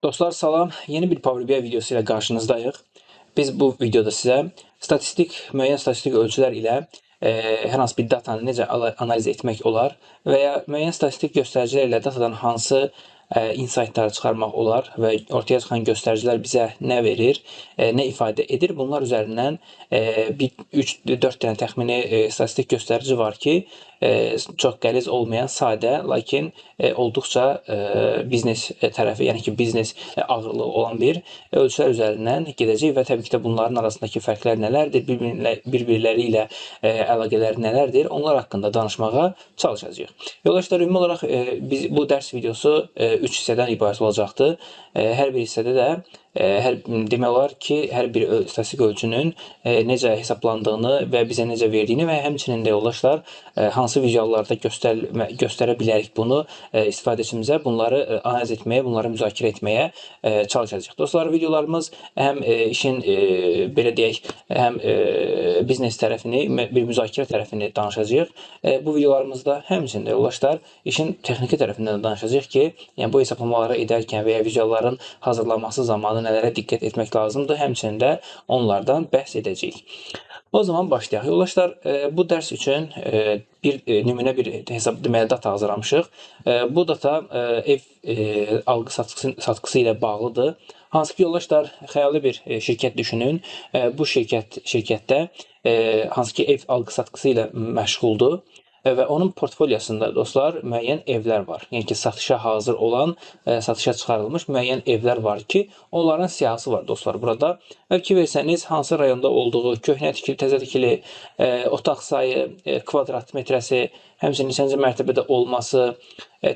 Dostlar salam, yeni bir Power BI videosu ilə qarşınızdayıq. Biz bu videoda sizə müəyyən statistik ölçülər ilə hər hansı bir datanı necə analiz etmək olar və ya müəyyən statistik göstəricilər ilə datadan hansı insightları çıxarmaq olar və ortaya çıxan göstəricilər bizə nə verir, nə ifadə edir. Bunlar üzərindən 3-4 dənə təxmini statistik göstərici var ki, çox qəliz olmayan, sadə, lakin olduqca biznes tərəfi, yəni ki, biznes ağırlığı olan bir ölçülər üzərindən gedəcək və təbii ki də bunların arasındakı fərqlər nələrdir, bir-birləri ilə əlaqələri nələrdir, onlar haqqında danışmağa çalışacağıq. Yoldaşlar, ümumi olaraq biz bu dərs videosu 3 hissədən ibarət olacaqdır. Hər bir hissədə də demək olar ki, hər bir statistik ölçünün necə hesablandığını və bizə necə verdiyini və həmçinin də yoldaşlar hansı vizuallarda göstərə bilərik bunu istifadəçimizə, bunları analiz etməyə, bunları müzakirə etməyə çalışacağıq. Dostlar, videolarımız həm işin belə deyək, həm biznes tərəfini, bir müzakirə tərəfini danışacağıq. Bu videolarımızda həmçinin də yoldaşlar işin texniki tərəfindən danışacağıq ki, yəni bu hesablamaları edərkən və ya vizualların hazırlanması zamanı nələrə diqqət etmək lazımdır, həmçinin də onlardan bəhs edəcəyik. O zaman başlayaq. Yoldaşlar, bu dərs üçün bir nümunə bir hesab deməli data hazırlamışıq. Bu data ev alqı satqısı ilə bağlıdır. Hansı ki, yoldaşlar, xəyali bir şirkət düşünün. Bu şirkətdə hansı ki, ev alqı satqısı ilə məşğuldur. Və onun portfolyosunda dostlar müəyyən evlər var. Yəni ki, satışa hazır olan, satışa çıxarılmış müəyyən evlər var ki, onların siyahısı var dostlar burada. Və ki, versəniz hansı rayonda olduğu, köhnə tikili, təzə tikili, otaq sayı, kvadrat metrəsi, həmçinin neçənci mərtəbədə olması,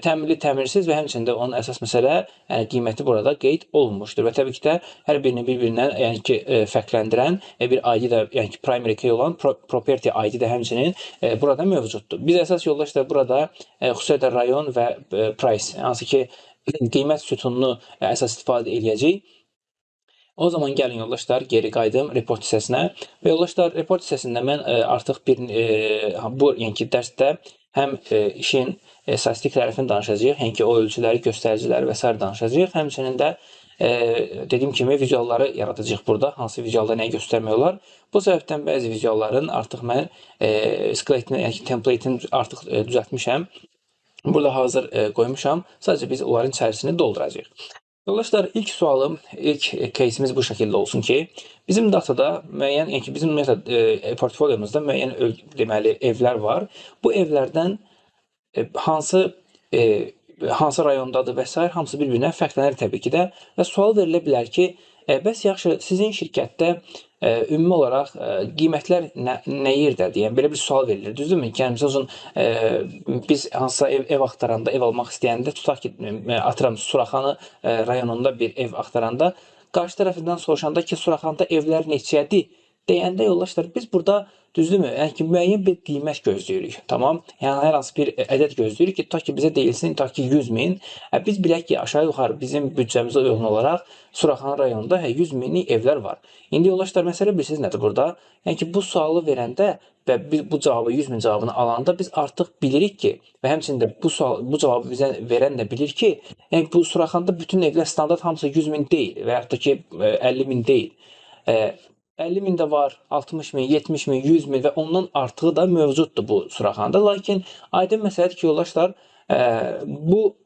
təmirli, təmirsiz və həmçində onun əsas məsələ, yəni qiyməti burada qeyd olunmuşdur. Və təbii ki də hər birini bir-birindən yəni ki, fərqləndirən bir ID də, yəni ki, primary key olan property ID də həmçinin burada mövcuddur. Biz əsas yoldaşlar burada xüsusilə rayon və price, hansı ki, qiymət sütununu əsas istifadə edəcəyik. O zaman gəlin yoldaşlar geri qayıdım report hissəsinə və yoldaşlar report hissəsində mən artıq bu yəni ki, dərsdə həm işin statistik tərəfini danışacağıq, yəni ki, o ölçüləri, göstəriciləri və s. danışacağıq. Həmçinin də dediyim kimi vizualları yaradacağıq burada, hansı vizualda nəyi göstərmək olar. Bu səbəbdən bəzi vizualların artıq mən skeletin, yəni ki, template'ini artıq düzəltmişəm. Burada hazır qoymuşam. Sadəcə biz onların içərisini dolduracağıq. Yoldaşlar, ilk sualım, ilk case'imiz bu şəkildə olsun ki, bizim datada müəyyən, yəni ki, bizim portfolyomuzda müəyyən deməli evlər var. Bu evlərdən hansı rayondadır və s. hamısı bir-birinə fərqlənir təbii ki də və sual verilə bilər ki, bəs yaxşı, sizin şirkətdə ümumi olaraq qiymətlər nə yerdədir? Yəni, belə bir sual verilir, düzdürmü? Yəni, məsəl üçün, biz hansısa ev axtaranda, ev almaq istəyəndə, tutaq ki, atıram, Suraxanı rayonunda bir ev axtaranda, qarşı tərəfindən soruşanda ki, Suraxanda evlər neçədir? Deyəndə yoldaşlar, biz burada düzdürmü? Yəni ki, müəyyən bir qiymət gözləyirik, tamam? Yəni, hər hansı bir ədəd gözləyirik ki, tutaq ki, bizə deyilsin, tutaq ki, 100 min. Biz bilək ki, aşağı yuxarı bizim büdcəmizə uyğun olaraq Suraxanı rayonunda 100 minlik evlər var. İndi yoldaşlar, məsələ bilirsiniz nədir burada? Yəni ki, bu sualı verəndə və biz bu cavabı, 100 min cavabını alanda biz artıq bilirik ki, və həmçində bu cavabı bizə verən də bilir ki, yəni bu Suraxanda bütün evlər standart hamısı 100 min deyil və yaxud da ki, 50 min deyil. 50 min də var, 60 min, 70 min, 100 min və ondan artığı da mövcuddur bu Suraxanda. Lakin aydın məsələdir ki, yoldaşlar, bu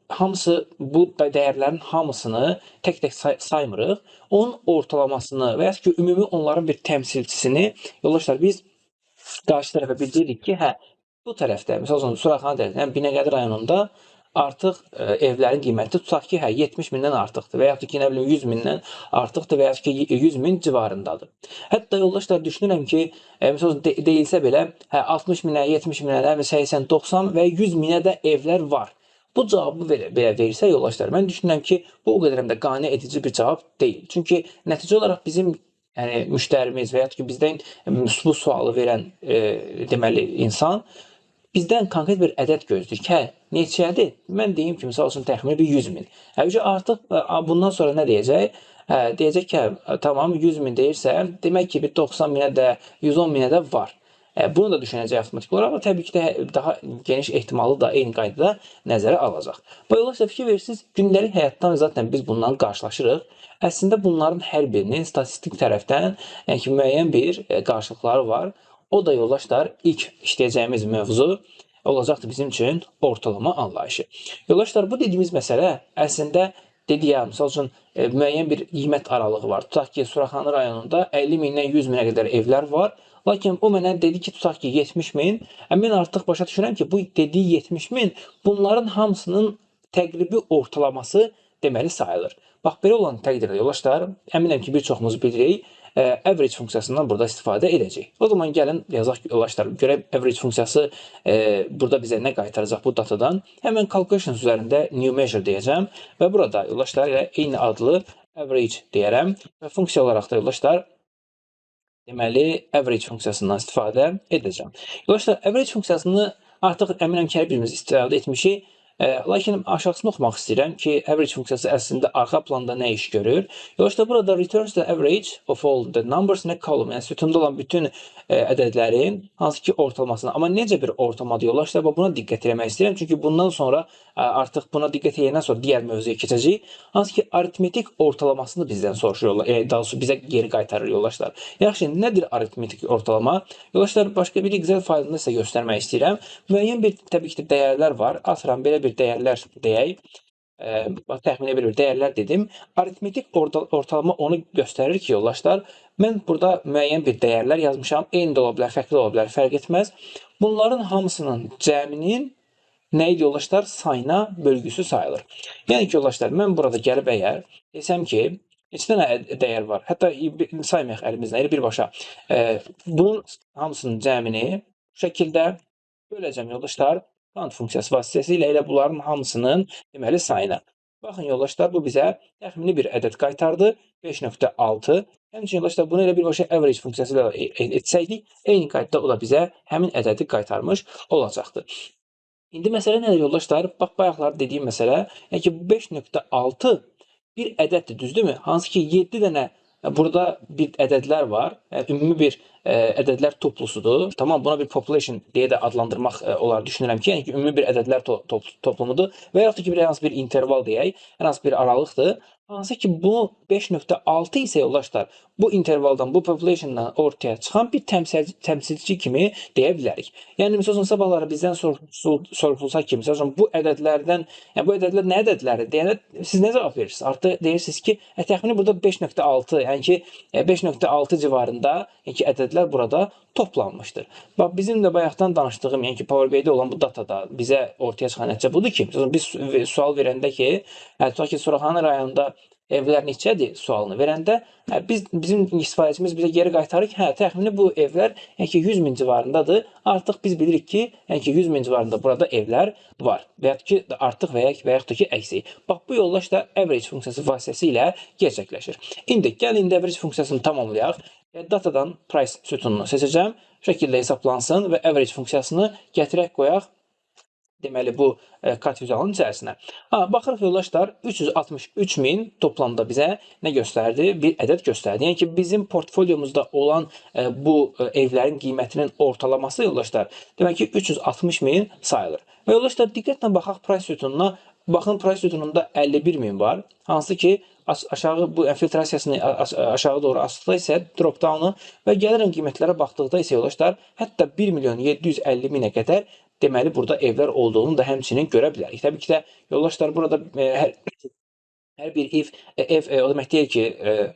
dəyərlərin hamısını tək-tək saymırıq. Onun ortalamasını və ya ki, ümumi onların bir təmsilçisini, yoldaşlar, biz qarşı tərəfə bildiririk ki, bu tərəfdə, məsəl üçün, Suraxanı tərəfdə, Binəqədi rayonunda artıq evlərin qiyməti tutaq ki, 70 mindən artıqdır və yaxud ki, nə bilim, 100 mindən artıqdır və yaxud ki, 100 min civarındadır. Hətta yoldaşlar düşünürəm ki, məsəl üçün, deyilsə belə, 60 minə, 70 minə, 80, 90 və 100 minə də evlər var. Bu cavabı belə verirsə yoldaşlar, mən düşünürəm ki, bu o qədər də qane edici bir cavab deyil. Çünki nəticə olaraq bizim müştərimiz və yaxud ki, bizdən bu sualı verən deməli insan bizdən konkret bir ədəd gözləyir ki, neçədir? Mən deyim ki, misal üçün, təxmini bir 100 min. Artıq bundan sonra nə deyəcək? Deyəcək ki, tamam, 100 min deyirsə, demək ki, bir 90 minə də, 110 minə də var. Bunu da düşünəcək avtomatik olaraq və təbii ki də daha geniş ehtimalı da eyni qaydada nəzərə alacaq. Və yoldaşlar fikir verirsiniz, gündəlik həyatdan zaten biz bundan qarşılaşırıq. Əslində bunların hər birinin statistik tərəfdən yəni ki, müəyyən bir qarşılıqları var. O da yoldaşlar ilk işləyəcəyimiz mövzu olacaqdır bizim üçün ortalama anlayışı. Yoldaşlar bu dediyimiz məsələ əslində dedik ya, misal üçün müəyyən bir qiymət aralığı var. Tutaq ki, Suraxanı rayonunda 50 mindən 100 minə qədər evlər var. Lakin o mənə dedi ki, tutaq ki 70 min. Mən artıq başa düşürəm ki, bu dediyi 70 min bunların hamısının təqribi ortalaması deməli sayılır. Bax, belə olan təqdirdə yoldaşlar, əminəm ki, bir çoxumuz bilirik, average funksiyasından burada istifadə edəcək. O zaman gəlin yazaq yoldaşlar, görək average funksiyası burada bizə nə qaytaracaq bu datadan. Həmən calculations üzərində new measure deyəcəm və burada yoldaşlar ilə eyni adlı average deyərəm və funksiya olaraq da yoldaşlar deməli average funksiyasından istifadə edəcəm. Yoldaşlar average funksiyasını artıq əminəm ki, hər birimiz istifadə etmişik. Lakin aşağısını oxumaq istəyirəm ki, average funksiyası əslində arxa planda nə iş görür? Yoldaşlar burada returns the average of all the numbers in a column. Yəni sütunda olan bütün ədədlərin hansı ki ortalamasına. Amma necə bir ortalamadır yoldaşlar? Buna diqqət etmək istəyirəm. Çünki bundan sonra artıq buna diqqət edəndən sonra digər mövzuya keçəcəyik. Hansı ki aritmetik ortalamasını bizdən soruşur, daha doğrusu bizə geri qaytarır yoldaşlar. Yaxşı, nədir aritmetik ortalama? Yoldaşlar başqa bir Excel faylında sizə göstərmək istəyirəm. Müəyyən bir təbii ki dəyərlər var. Atıram belə bir dəyərlər deyək. Təxminə bir dəyərlər dedim. Aritmetik ortalama onu göstərir ki, yoldaşlar, mən burada müəyyən bir dəyərlər yazmışam. Eyni də ola bilər, fərqli ola bilər, fərq etməz. Bunların hamısının cəminin nə idi yoldaşlar? Sayına bölgüsü sayılır. Yəni ki, yoldaşlar, mən burada gəlib əgər desəm ki, neçə dənə dəyər var. Hətta saymayaq əlimizlə, elə birbaşa. Bunun hamısının cəmini bu şəkildə böləcəm yoldaşlar. Count funksiyası vasitəsilə elə bunların hamısının deməli sayına. Baxın yoldaşlar, bu bizə təxmini bir ədəd qaytardı. 5.6. Həmçinin yoldaşlar, bunu elə birbaşa average funksiyası ilə etsəydik, eyni qaydada o da bizə həmin ədədi qaytarmış olacaqdır. İndi məsələ nədir yoldaşlar? Bax, bayaqlar dediyim məsələ, yəni ki, 5.6 bir ədəddir, düzdürmü? Hansı ki, 7 dənə burada bir ədədlər var, ümumi bir ədədlər toplusudur. Tamam, buna bir population deyə də adlandırmaq olar düşünürəm ki, yəni ki, ümumi bir ədədlər toplumudur və yaxud da ki, bir hansı bir interval deyək, hər hansı bir aralıqdır. Hansı ki, bu 5.6 isə yoldaşlar, bu intervaldan, bu populationdan ortaya çıxan bir təmsilçi kimi deyə bilərik. Yəni, məsəl üçün, sabahları bizdən sorulsa ki, məsəl üçün, bu ədədlərdən, yəni bu ədədlər nə ədədlərdir deyəndə siz nə cavab verirsiniz? Artıq deyirsiniz ki, təxmini burada 5.6, yəni ki, 5.6 civarında, yəni ki, ədədlər burada toplanmışdır. Bax, bizim də bayaqdan danışdığım, yəni ki, Power BI-də olan bu datada bizə ortaya çıxan nəticə budur ki, biz sual verəndə ki, tutaq ki, Suraxanı rayonunda evlər neçədir sualını verəndə, bizim istifadəçimiz bizə geri qaytarır ki, təxmini bu evlər yəni ki, 100 min civarındadır. Artıq biz bilirik ki, yəni ki, 100 min civarında burada evlər var. Və yaxud ki, artıq və yaxud da ki, əksi. Bax, bu yoldaşda average funksiyası vasitəsilə gerçəkləşir. İndi, gəlin average funksiyasını tamamlayaq. Datadan price sütununu seçəcəm. Bu şəkildə hesaplansın və average funksiyasını gətirək qoyaq. Deməli, bu kart vizualının içərisinə. Baxırıq yoldaşlar, 363 min toplamda bizə nə göstərdi? Bir ədəd göstərdi. Yəni ki, bizim portfolyomuzda olan bu evlərin qiymətinin ortalaması yoldaşlar, demək ki, 360 min sayılır. Və yoldaşlar, diqqətlə baxaq price sütununa. Baxın, price sütununda 51 min var. Hansı ki, aşağı bu filtrasiyasını aşağı doğru asıqda isə drop-down'u və gəlirəm qiymətlərə baxdıqda isə yoldaşlar, hətta 1 milyon 750 minə qədər deməli, burada evlər olduğunu da həmçinin görə bilərik. Təbii ki də, yoldaşlar, burada hər bir ev o demək deyil ki,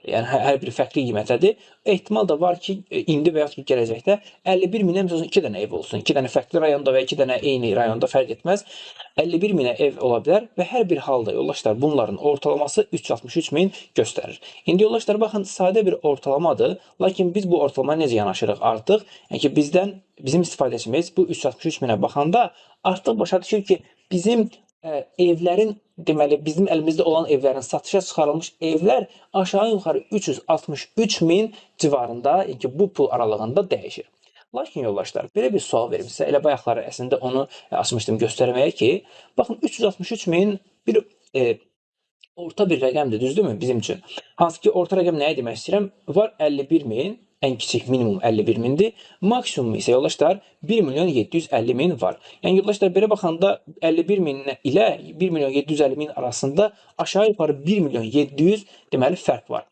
yəni hər bir fərqli qiymətədir. Ehtimal da var ki, indi və yaxud ki, gələcəkdə 51 minə məsələn 2 dənə ev olsun. 2 dənə fərqli rayonda və 2 dənə eyni rayonda fərq etməz. 51 minə ev ola bilər və hər bir halda yoldaşlar bunların ortalaması 363 min göstərir. İndi yoldaşlar baxın, sadə bir ortalamadır. Lakin biz bu ortalamaya necə yanaşırıq artıq? Yəni ki, bizim istifadəçimiz bu 363 minə baxanda artıq başa düşür ki, bizim evlərin, deməli, bizim əlimizdə olan evlərin satışa çıxarılmış evlər aşağı-yuxarı 363 min civarında, yəni ki, bu pul aralığında dəyişir. Lakin yoldaşlar, belə bir sual verim sizə. Elə bayaqları əslində onu açmışdım göstərməyə ki, baxın, 363 min bir orta bir rəqəmdir, düzdürmü bizim üçün? Hansı ki, orta rəqəm nəyə demək istəyirəm? Var 51 min, ən kiçik minimum 51.000-dir. Maksimum isə yoldaşlar 1.750.000 var. Yəni yoldaşlar belə baxanda 51.000 ilə 1.750.000 arasında aşağı yuxarı 1.700.000 deməli fərq var.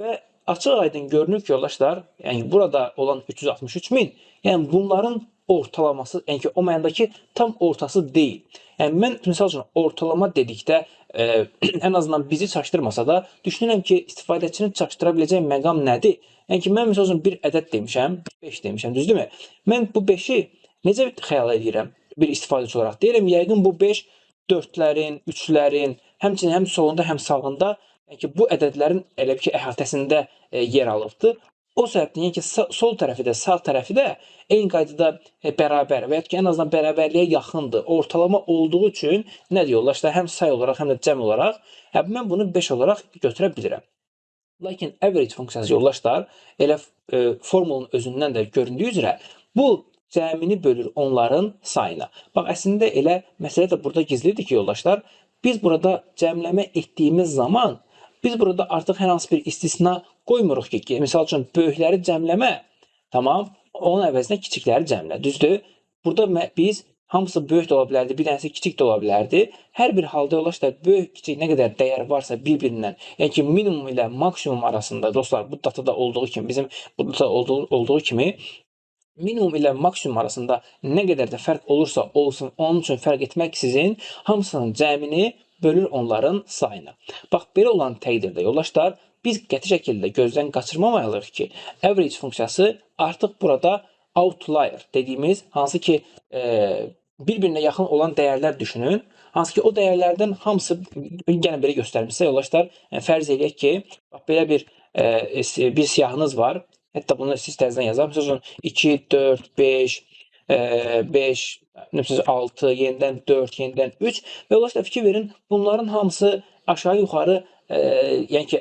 Və açıq-aydın görünür ki, yoldaşlar, yəni burada olan 363.000, yəni bunların ortalaması, yəni ki, o mənadakı tam ortası deyil. Yəni mən məsəl üçün ortalama dedikdə ən azından bizi çaşdırmasa da düşünürəm ki, istifadəçini çaşdıra biləcək məqam nədir? Yəni ki, mən məsəl üçün bir ədəd demişəm, 5 demişəm, düzdürmü? Mən bu 5-i necə xəyal edirəm bir istifadəçi olaraq? Deyirəm, yəqin bu 5 4-lərin, 3-lərin, həmçinin həm solunda, həm sağında, yəni ki, bu ədədlərin elə bir ki, əhatəsində yer alıbdır. O səbəbdən, yəni ki, sol tərəfi də, sağ tərəfi də eyni qaydada bərabər və ya ki, ən azından bərabərliyə yaxındır. Ortalama olduğu üçün nə deyir yoldaşlar? Həm say olaraq, həm də cəm olaraq mən bunu 5 olaraq götürə bilirəm. Lakin average funksiyası yoldaşlar elə formulun özündən də göründüyü üzrə bu cəmini bölür onların sayına. Bax, əslində elə məsələ də burada gizlidir ki, yoldaşlar, biz burada cəmləmə etdiyimiz zaman biz burada artıq hər hansı bir istisna qoymuruq ki, misal üçün böyükləri cəmləmə, tamam, onun əvəzinə kiçikləri cəmlə, düzdür? Burada biz hamısı böyük də ola bilərdi, bir dənəsi kiçik də ola bilərdi. Hər bir halda yoldaşlar böyük, kiçik nə qədər dəyər varsa bir-birindən, yəni ki, minimum ilə maksimum arasında, dostlar, bu datada olduğu kimi, bizim bu datada olduğu kimi minimum ilə maksimum arasında nə qədər də fərq olursa olsun, onun üçün fərq etməksizin hamısının cəmini bölür onların sayına. Bax, belə olan təqdirdə yoldaşlar, biz qəti şəkildə gözdən qaçırmamalıyıq ki, average funksiyası artıq burada outlier dediyimiz, hansı ki, bir-birinə yaxın olan dəyərlər düşünün. Hansı ki, o dəyərlərdən hamısı, yenə belə göstərmişsə, yoldaşlar, fərz eləyək ki, belə bir siyahınız var. Hətta bunu siz təzədən yazaq. Məsələn, 2, 4, 5, 5, 6, yenidən 4, yenidən 3 və yoldaşlar fikir verin, bunların hamısı aşağı yuxarı yəni ki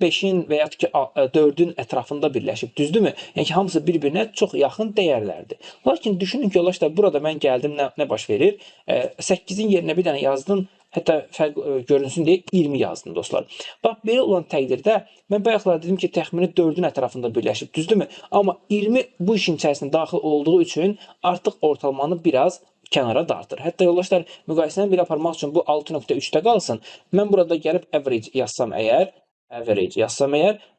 5-in və ya ki 4-ün ətrafında birləşib, düzdürmü? Yəni ki, hamısı bir-birinə çox yaxın dəyərlərdir. Lakin düşünün ki, yoldaşlar, burada mən gəldim, nə baş verir? 8-in yerinə bir dənə yazdım, hətta fərq görünsün deyə 20 yazdım, dostlar. Bax, belə olan təqdirdə mən bayaqlar dedim ki, təxmini 4-ün ətrafında birləşib, düzdürmü? Amma 20 bu işin içərisində daxil olduğu üçün artıq ortalamanı biraz kənara dartır. Hətta yoldaşlar, müqayisəni belə aparmaq üçün bu 6.3-də qalsın. Mən burada gəlib average yazsam əgər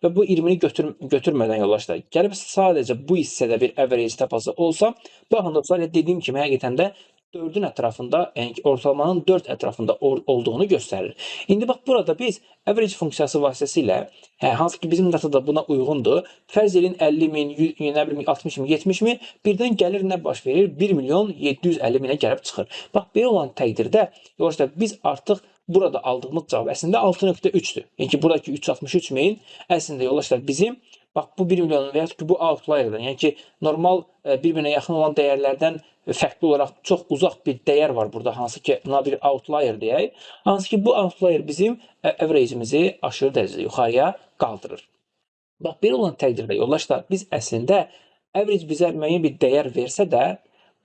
və bu 20-ni götürmədən yoldaşlar, gəlib sadəcə bu hissədə bir average tapası olsam, baxın dostlar, dediyim kimi həqiqətən də 4-ün ətrafında, yəni ki, ortalamanın 4 ətrafında olduğunu göstərir. İndi bax, burada biz average funksiyası vasitəsilə, hansı ki, bizim datada buna uyğundur, fərz edin 50.000, 60.000, 70.000, birdən gəlir nə baş verir? 1.750.000-ə gəlib çıxır. Bax, belə olan təqdirdə, yoldaşlar, biz artıq burada aldığımız cavab əslində 6.3-dür. Yəni ki, buradakı 363.000 əslində, yoldaşlar, bizim bax, bu 1 milyon və ya ki, bu outlierdən, yəni ki, normal bir-birinə yaxın olan dəyərlərdən fərqli olaraq çox uzaq bir dəyər var burada, hansı ki, buna bir outlier deyək. Hansı ki, bu outlier bizim average-imizi aşırı dərəcədə yuxarıya qaldırır. Bax, belə olan təqdirdə, yoldaşlar, biz əslində average bizə müəyyən bir dəyər versə də,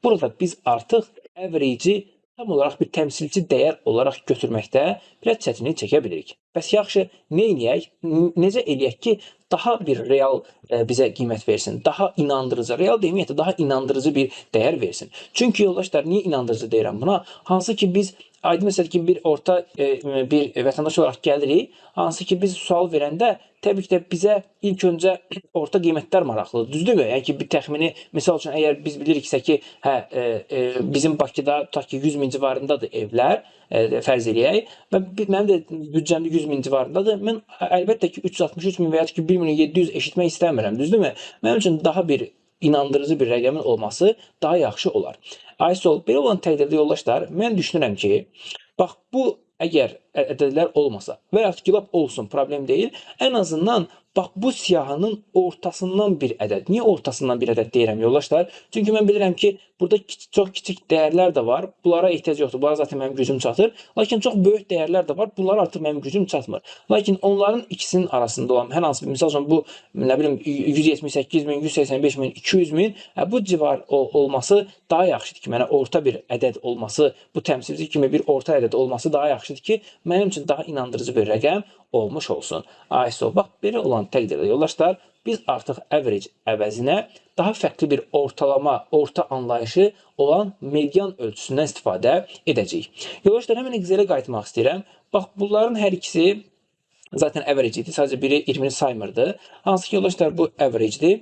burada biz artıq average-i tam olaraq bir təmsilçi dəyər olaraq götürməkdə biraz çətinlik çəkə bilirik. Bəs yaxşı, nə eləyək? Necə eləyək ki, daha bir real bizə qiymət versin, daha inandırıcı, real deyim, daha inandırıcı bir dəyər versin. Çünki yoldaşlar, niyə inandırıcı deyirəm buna? Hansı ki, biz aydın məsəl ki, bir orta bir vətəndaş olaraq gəlirik, hansı ki, biz sual verəndə təbii ki də bizə ilk öncə orta qiymətlər maraqlıdır, düzdürmü? Yəni ki, bir təxmini, misal üçün, əgər biz biliriksə ki, bizim Bakıda tutaq ki, 100.000 civarındadır evlər, fərz eləyək və mənim də büdcəmdə 100.000 civarındadır. Mən əlbəttə ki, 363.000 və ya ki, 1.700 eşitmək istəmirəm, düzdürmü? Mənim üçün daha bir inandırıcı bir rəqəmin olması daha yaxşı olar. Aysol, belə olan təqdirdə yoldaşlar, mən düşünürəm ki, bax, bu əgər ədədlər olmasa və ya ki, lap olsun, problem deyil, ən azından bax, bu siyahının ortasından bir ədəd. Niyə ortasından bir ədəd deyirəm, yoldaşlar? Çünki mən bilirəm ki, burada çox kiçik dəyərlər də var. Bunlara ehtiyac yoxdur. Bunlara zaten mənim gücüm çatır. Lakin çox böyük dəyərlər də var. Bunlara artıq mənim gücüm çatmır. Lakin onların ikisinin arasında olan hər hansı bir, misal üçün, bu, nə bilim, 178.000, 185.000, 200.000, bu civar olması daha yaxşıdır ki, mənə orta bir ədəd olması, bu təmsilci kimi bir orta ədəd olması daha yaxşıdır ki, mənim üçün daha inandırıcı bir rəqəm olmuş olsun. ISO, bax, belə olan təqdirdə yoldaşlar, biz artıq average əvəzinə daha fərqli bir ortalama, orta anlayışı olan median ölçüsündən istifadə edəcəyik. Yoldaşlar, həmin Excel-ə qayıtmaq istəyirəm. Bax, bunların hər ikisi zaten average idi. Sadəcə biri 20-ni saymırdı. Hansı ki, yoldaşlar, bu average'dir.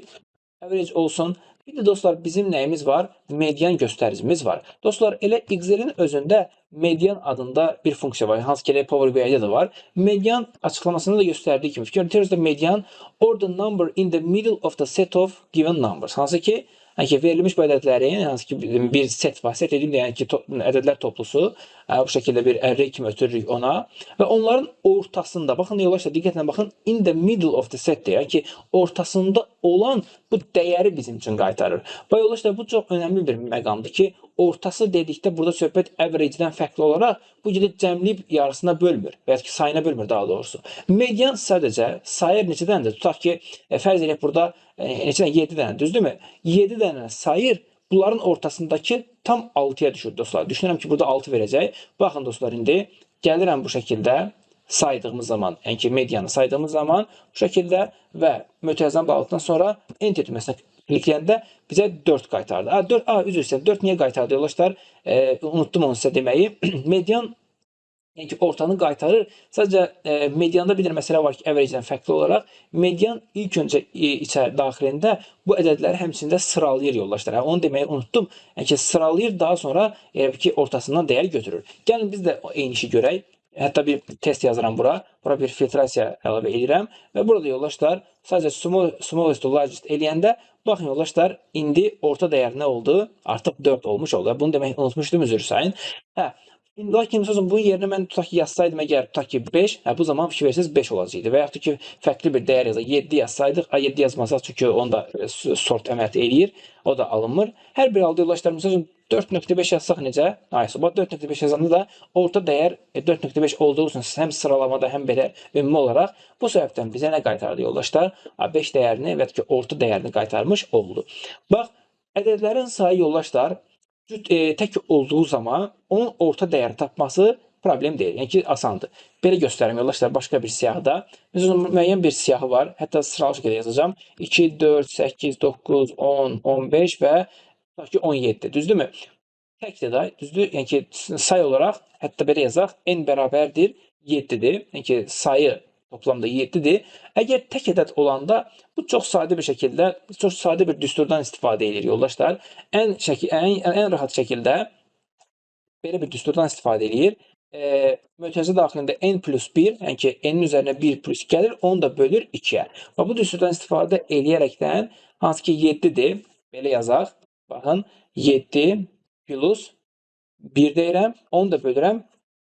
Average olsun. Bir de dostlar, bizim nəyimiz var? Median göstəricimiz var. Dostlar, elə Excel'in özündə median adında bir funksiya var. Hansı ki, Power BI-də də var. Median açıqlamasında da göstərdiyi kimi. Gördüyünüz median or the number in the middle of the set of given numbers. Hansı ki, verilmiş bu ədədlərin, hansı ki, bir set var. Set edeyim də, yəni ki, ədədlər toplusu. Bu şəkildə bir array kimi ötürürük ona. Və onların ortasında, baxın, yoldaşlar, diqqətlə baxın, in the middle of the set deyir. Yəni ki, ortasında olan bu dəyəri bizim üçün qaytarır. Və yoldaşlar, bu çox önəmli bir məqamdır ki, ortası dedikdə burada söhbət average-dən fərqli olaraq bu gedib cəmləyib yarısına bölmür və ya ki, sayına bölmür daha doğrusu. Median sadəcə sayır neçə dənədir? Tutaq ki, fərz edək burada neçə dənə? 7 dənə, düzdürmü? 7 dənə sayır, bunların ortasındakı tam 6-ya düşür dostlar. Düşünürəm ki, burada 6 verəcək. Baxın dostlar, indi gəlirəm bu şəkildə saydığımız zaman, yəni ki, medianı saydığımız zaman bu şəkildə və mötərizəni bağladıqdan sonra enter düyməsini klikləyəndə bizə 4 qaytardı. 4 4 niyə qaytardı yoldaşlar? Unutdum onu sizə deməyi. Median, yəni ki, ortanı qaytarır. Sadəcə medianda bir məsələ var ki, average-dən fərqli olaraq median ilk öncə içəri daxilində bu ədədləri həmçində sıralayır yoldaşlar. Onu deməyi unutdum. Yəni ki, sıralayır, daha sonra ki, ortasından dəyər götürür. Gəlin biz də eyni işi görək. Hətta bir test yazıram bura. Bura bir filtrasiya əlavə edirəm. Və burada yoldaşlar sadəcə smallest to largest eləyəndə baxın yoldaşlar, indi orta dəyər nə oldu? Artıq 4 olmuş oldu. Bunu demək unutmuşdum, üzr sayın. Lakin bunun yerinə mən tutaq ki, yazsaydım əgər, tutaq ki 5, bu zaman fikir verirsiniz 5 olacaqdı. Və yaxud ki, fərqli bir dəyər yazaq, 7 yazsaydıq, 7 yazmasaq çünki onda sort əməliyyatı eləyir, o da alınmır. Hər bir halda yoldaşlar, məsələn 4.5 yazsaq necə? Bu 4.5 yazanda da orta dəyər 4.5 olduğu üçün həm sıralamada, həm belə ümumi olaraq bu səbəbdən bizə nə qaytardı yoldaşlar? 5 dəyərini və ki, orta dəyərini qaytarmış oldu. Bax, ədədlərin sayı yoldaşlar tək olduğu zaman onun orta dəyəri tapması problem deyil. Yəni ki, asandır. Belə göstərim yoldaşlar başqa bir siyahıda. Məsələn, müəyyən bir siyahı var. Hətta sıralı şəkildə yazacağım. 2, 4, 8, 9, 10, 15 və 17. Düzdürmü? Təkdir də, düzdür? Yəni ki, say olaraq, hətta belə yazaq, n bərabərdir 7-dir. Yəni ki, sayı toplamda 7-dir. Əgər tək ədəd olanda bu çox sadə bir şəkildə, çox sadə bir düsturdan istifadə edir yoldaşlar. Ən rahat şəkildə belə bir düsturdan istifadə edir. Mötərizə daxilində n plus 1, yəni ki, n-in üzərinə 1 plus gəlir, onu da bölür 2-yə. Və bu düsturdan istifadə eləyərəkdən, hansı ki 7-dir, belə yazaq. Baxın, 7 plus 1 deyirəm, onu da bölürəm,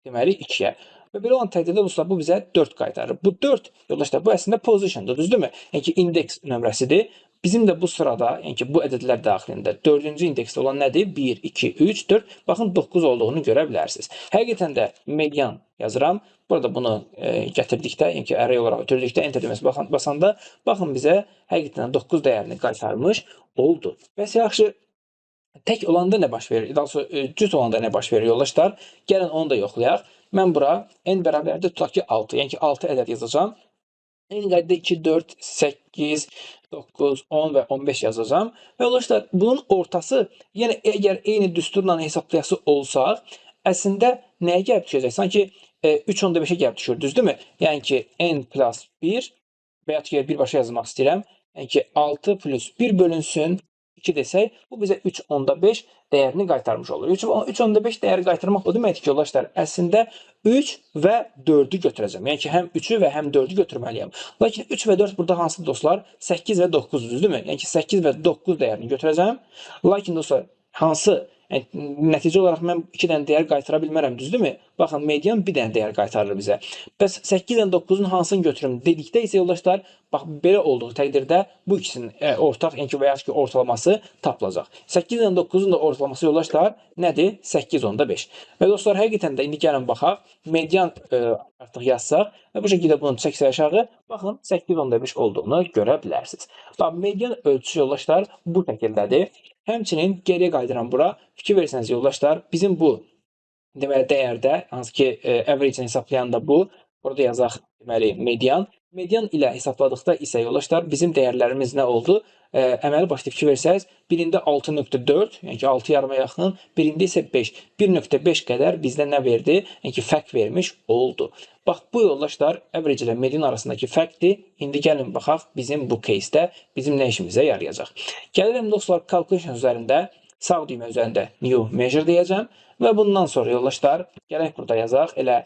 deməli 2-yə. Və belə olan təqdirdə bu bizə 4 qaytarır. Bu 4, yoldaşlar, bu əslində positiondur, düzdürmü? Yəni ki, indeks nömrəsidir. Bizim də bu sırada, yəni ki, bu ədədlər daxilində 4-cü indeksdə olan nədir? 1, 2, 3, 4, baxın 9 olduğunu görə bilərsiniz. Həqiqətən də median yazıram. Burada bunu gətirdikdə, yəni ki, array olaraq ötürdükdə, enter düyməsi basanda, baxın bizə həqiqətən 9 dəyərini qaytarmış oldu. Bəs yaxşı, tək olanda nə baş verir? Daha sonra cüt olanda nə baş verir yoldaşlar? Gəlin onu da yoxlayaq. Mən bura n bərabərdə tutaq ki 6, yəni ki 6 ədəd yazacağam. Eyni qaydada 2, 4, 8, 9, 10 və 15 yazacağam. Və yoldaşlar, bunun ortası, yəni əgər eyni düsturla hesablayası olsaq, əslində nəyə gəlib düşəcək? Sanki 3.5-ə gəlib düşür, düzdürmü? Yəni ki, n plus 1 və ya ki, birbaşa yazmaq istəyirəm. Yəni ki, 6 plus 1 bölünsün 2 desək, bu bizə 3.5 dəyərini qaytarmış olur. 3.5 dəyəri qaytarmaq o deməkdir ki, yoldaşlar, əslində 3 və 4-ü götürəcəm. Yəni ki, həm 3-ü və həm 4-ü götürməliyəm. Lakin 3 və 4 burada hansı dostlar? 8 və 9 düzdürmü? Yəni ki, 8 və 9 dəyərini götürəcəm. Lakin dostlar, hansı? Yəni, nəticə olaraq mən 2 dənə dəyər qaytara bilmərəm, düzdürmü? Baxın, median 1 dənə dəyər qaytarır bizə. Bəs 8 ilə 9-un hansını götürüm dedikdə isə yoldaşlar, bax, belə olduğu təqdirdə bu ikisinin ortaq, yəni ki, və ya ki, ortalaması tapılacaq. 8 ilə 9-un da ortalaması yoldaşlar nədir? 8.5. Və dostlar, həqiqətən də indi gəlin baxaq, median artıq yazsaq və bu şəkildə bunu çəksək aşağı, baxın, 8.5 olduğunu görə bilərsiniz. Bax, median ölçüsü yoldaşlar bu şəkildədir. Həmçinin geriyə qaydıram bura. Fikir verirsəniz yoldaşlar, bizim bu deməli dəyərdə, hansı ki average-ni hesablayan da bu. Burada yazaq deməli median. Median ilə hesabladıqda isə yoldaşlar bizim dəyərlərimiz nə oldu? Əməli başda fikir versəniz, birində 6.4, yəni ki 6,5-a yaxın, birində isə 5. 1.5 qədər bizdə nə verdi? Yəni ki fərq vermiş oldu. Bax bu yoldaşlar average ilə median arasındakı fərqdir. İndi gəlin baxaq bizim bu case-də bizim nə işimizə yarayacaq. Gəlirəm dostlar calculation üzərində sağ düymə üzərində new measure deyəcəm və bundan sonra yoldaşlar gələk burada yazaq elə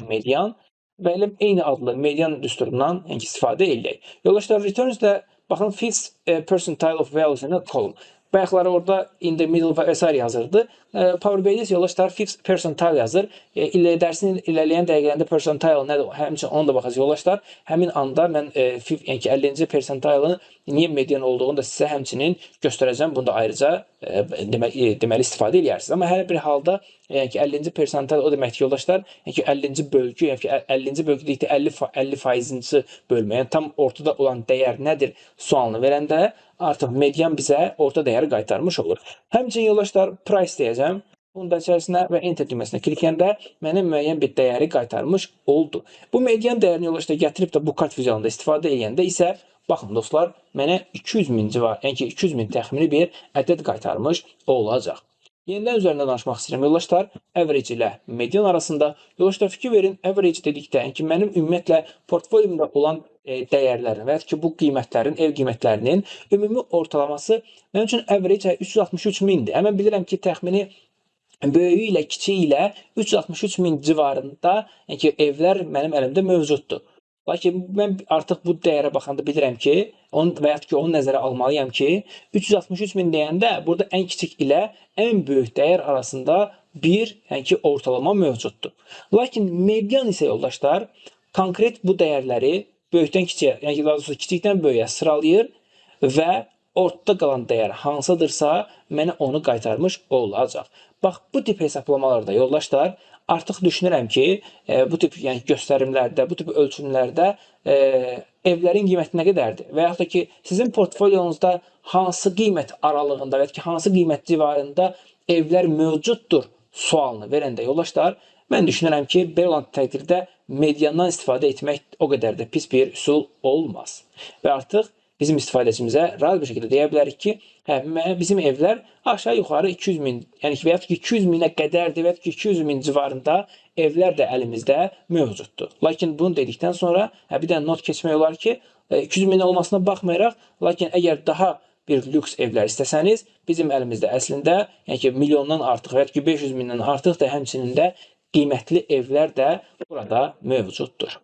median və elə eyni adlı median düsturundan yəni istifadə edək. Yoldaşlar returns-də baxın fifth percentile of values in a column. Bayaqları orada in the middle və s. yazırdı. Power BI-də isə yoldaşlar fifth percentile yazır. Dərsin ilərləyən dəqiqələrində percentile nədir? Həmçinin ona da baxacağız yoldaşlar. Həmin anda mən yəni ki 50-ci percentile-ın niyə median olduğunu da sizə həmçinin göstərəcəm. Bunu da ayrıca deməli istifadə edərsiniz. Amma hər bir halda yəni ki 50-ci percentile o deməkdir yoldaşlar, yəni ki 50-ci bölgü, yəni ki 50-ci bölgü deyək 50%-ci bölmə, yəni tam ortada olan dəyər nədir sualını verəndə artıq median bizə orta dəyəri qaytarmış olur. Həmçinin yoldaşlar price deyəcəm. Bunun da içərisinə və enter düyməsində klikləndə mənə müəyyən bir dəyəri qaytarmış oldu. Bu median dəyərini yoldaşlar gətirib də bu kart vizualında istifadə edəndə isə baxın dostlar, mənə 200.000 civar, yəni ki 200.000 təxmini bir ədəd qaytarmış olacaq. Yenidən üzərində danışmaq istəyirəm yoldaşlar. Average ilə median arasında yoldaşlar fikir verin. Average dedikdə, yəni ki mənim ümumiyyətlə portfolyomda olan dəyərlərin və ya ki bu qiymətlərin, ev qiymətlərinin ümumi ortalaması mənim üçün average 363.000-dir. Amma bilirəm ki təxmini böyüyü ilə kiçiyi ilə 363.000 civarında yəni ki evlər mənim əlimdə mövcuddur. Lakin mən artıq bu dəyərə baxanda bilirəm ki, və ya ki onu nəzərə almalıyam ki, 363.000 deyəndə burada ən kiçik ilə ən böyük dəyər arasında bir, yəni ki ortalama mövcuddur. Lakin median isə yoldaşlar konkret bu dəyərləri böyükdən kiçiyə, yəni ki daha doğrusu kiçikdən böyüyə sıralayır və ortada qalan dəyər hansıdırsa mənə onu qaytarmış olacaq. Bax bu tip hesablamalarda yoldaşlar artıq düşünürəm ki, bu tip yəni göstərimlərdə, bu tip ölçümlərdə evlərin qiyməti nə qədərdir? Və yaxud da ki, sizin portfolyonuzda hansı qiymət aralığında və ya ki, hansı qiymət civarında evlər mövcuddur sualını verəndə yoldaşlar, mən düşünürəm ki, belə olan təqdirdə mediandan istifadə etmək o qədər də pis bir üsul olmaz. Və artıq bizim istifadəçimizə rahat bir şəkildə deyə bilərik ki, bizim evlər aşağı yuxarı 200.000, yəni və ya ki 200.000-ə qədərdir və ya ki 200.000 civarında evlər də əlimizdə mövcuddur. Lakin bunu dedikdən sonra bir də not keçmək olar ki, 200.000 olmasına baxmayaraq, lakin əgər daha bir lüks evlər istəsəniz, bizim əlimizdə əslində yəni ki milyondan artıq və ya ki 500.000-dən artıq da həmçinin də qiymətli evlər də burada mövcuddur.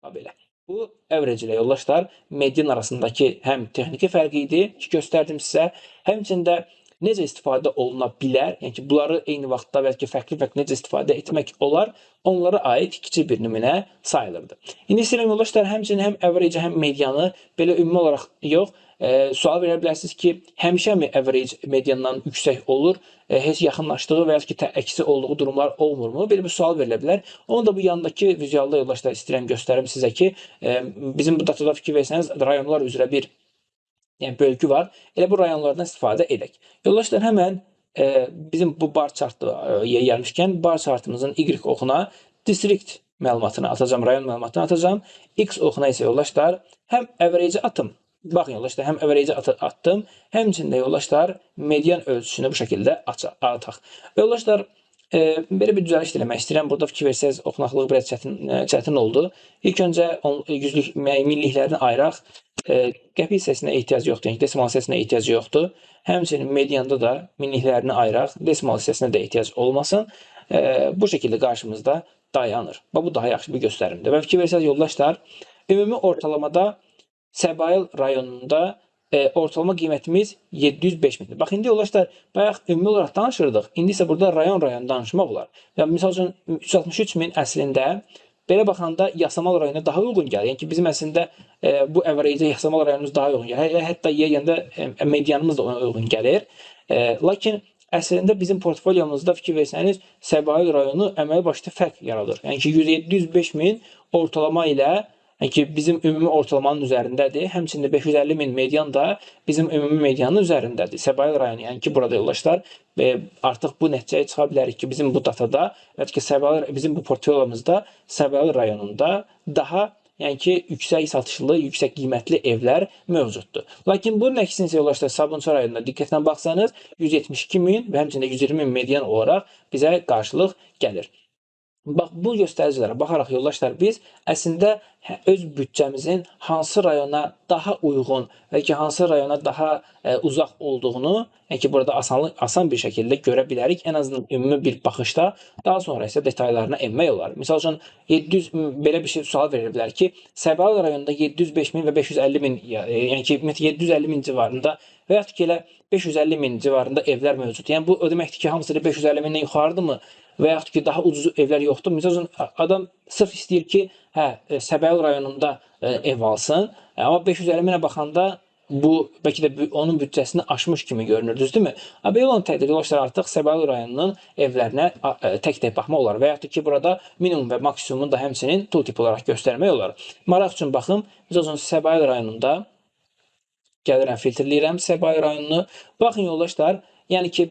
Belə. Bu average ilə yoldaşlar median arasındakı həm texniki fərqi idi ki göstərdim sizə, həmçində necə istifadə oluna bilər, yəni ki bunları eyni vaxtda və ya ki fərqli necə istifadə etmək olar, onlara aid kiçik bir nümunə sayılırdı. İndi istəyirəm yoldaşlar həmçinin həm average həm medianı belə ümumi olaraq yox, sual verə bilərsiniz ki, həmişəmi average mediandan yüksək olur, heç yaxınlaşdığı və ya ki əksi olduğu durumlar olmurmu? Belə bir sual verilə bilər. Onu da bu yandakı vizualda yoldaşlar istəyirəm göstərim sizə ki, bizim bu datada fikir versəniz rayonlar üzrə bir bölgü var. Elə bu rayonlardan istifadə edək. Yoldaşlar həmən bizim bu bar chartda gəlmişkən bar chartımızın Y oxuna district məlumatını atacağım, rayon məlumatını atacağım. X oxuna isə yoldaşlar həm average atım. Baxın yoldaşlar, həm average atdım, həmçində yoldaşlar median ölçüsünü bu şəkildə ataq. Və yoldaşlar, belə bir düzəliş eləmək istəyirəm. Burada fikir versəniz, oxunaqlığı biraz çətin oldu. İlk öncə yüzlük minliklərini ayıraq. Qəpik hissəsinə ehtiyac yoxdur, yəni desimal hissəsinə ehtiyac yoxdur. Həmçinin medianda da minliklərini ayıraq, desimal hissəsinə də ehtiyac olmasın. Bu şəkildə qarşımızda dayanır. Bu daha yaxşı bir göstərimdir. Və fikir versəniz yoldaşlar, ümumi ortalamada Səbail rayonunda ortalama qiymətimiz 705 mindir. Bax, indi yoldaşlar, bayaq ümumi olaraq danışırdıq. İndi isə burada rayon danışmaq olar. Yəni, misal üçün, 363 min əslində belə baxanda Yasamal rayonuna daha uyğun gəlir. Yəni ki, bizim əslində bu average Yasamal rayonumuz daha uyğun gəlir. Hətta yegəndə medianımız da ona uyğun gəlir. Lakin əslində bizim portfolyomuzda fikir versəniz, Səbail rayonu əməli başda fərq yaradır. Yəni ki, 705 min ortalama ilə yəni ki, bizim ümumi ortalamanın üzərindədir. Həmçində 550 min median da bizim ümumi medianın üzərindədir. Səbail rayonu, yəni ki, burada yoldaşlar artıq bu nəticəyə çıxa bilərik ki, bizim bu datada, bizim bu portfolyomuzda Səbail rayonunda daha yəni ki, yüksək satışlı, yüksək qiymətli evlər mövcuddur. Lakin bunun əksinə yoldaşlar, Sabunçu rayonuna diqqətlə baxsanız 172 min və həmçində 120 min median olaraq bizə qarşılıq gəlir. Bax, bu göstəricilərə baxaraq yoldaşlar, biz əslində öz büdcəmizin hansı rayona daha uyğun və ki, hansı rayona daha uzaq olduğunu, yəni ki, burada asan bir şəkildə görə bilərik. Ən azından ümumi bir baxışda, daha sonra isə detallarına enmək olar. Misal üçün, 700 belə bir şey sual verir bilər ki, Səbəli rayonunda 705 min və 550 min, yəni ki, 750 min civarında və yaxud ki, elə 550 min civarında evlər mövcud. Yəni, bu o deməkdir ki, hamısı da 550 mindən yuxarıdırmı? Və yaxud ki, daha ucuz evlər yoxdur. Misal üçün, adam sırf istəyir ki, Səbəli rayonunda ev alsın, amma 550 minə baxanda bu, bəlkə də onun büdcəsini aşmış kimi görünür, düzdürmü? Belə olan təqdirdə yoldaşlar, artıq Səbəli rayonunun evlərinə tək-tək baxmaq olar və yaxud ki, burada minimum və maksimumunu da həmçinin tooltip olaraq göstərmək olar. Maraq üçün baxım, misal üçün, Səbəli rayonunda gəlirəm, filtrləyirəm Səbəli rayonunu. Baxın yoldaşlar, yəni ki,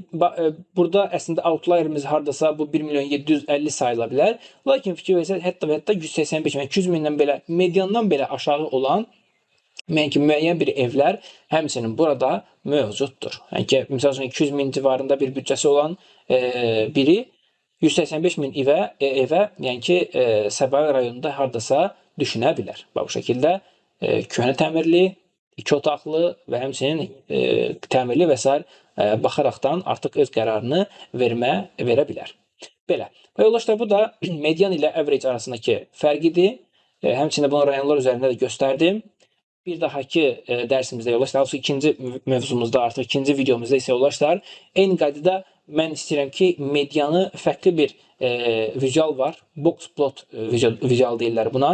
burada əslində outlierimiz hardasa bu 1.750.000 sayıla bilər. Lakin fikir versək, hətta 185 min, 200 mindən belə, mediandan belə aşağı olan müəyyən bir evlər həmçinin burada mövcuddur. Yəni ki, misal üçün 200 min civarında bir büdcəsi olan biri 185 min evə, yəni ki, Səbəli rayonunda hardasa düşünə bilər. Bu şəkildə köhnə təmirli, 2 otaqlı və həmçinin təmirli və s. baxaraqdan artıq öz qərarını verə bilər. Belə. Və yoldaşlar, bu da median ilə average arasındakı fərqidir. Həmçinin bunu rayonlar üzərində də göstərdim. Bir dahaki dərsimizdə yoldaşlar, ikinci mövzumuzda, artıq ikinci videomuzda isə yoldaşlar, eyni qaydada mən istəyirəm ki, medianı fərqli bir vizual var. Box plot vizual deyirlər buna.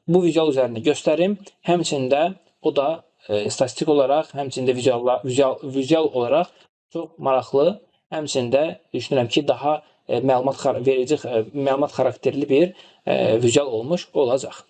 Bu vizual üzərində göstərim. Həmçində o da statistik olaraq, həmçində vizual olaraq çox maraqlı, həmçində düşünürəm ki, daha məlumat xarakterli bir vizual olmuş olacaq.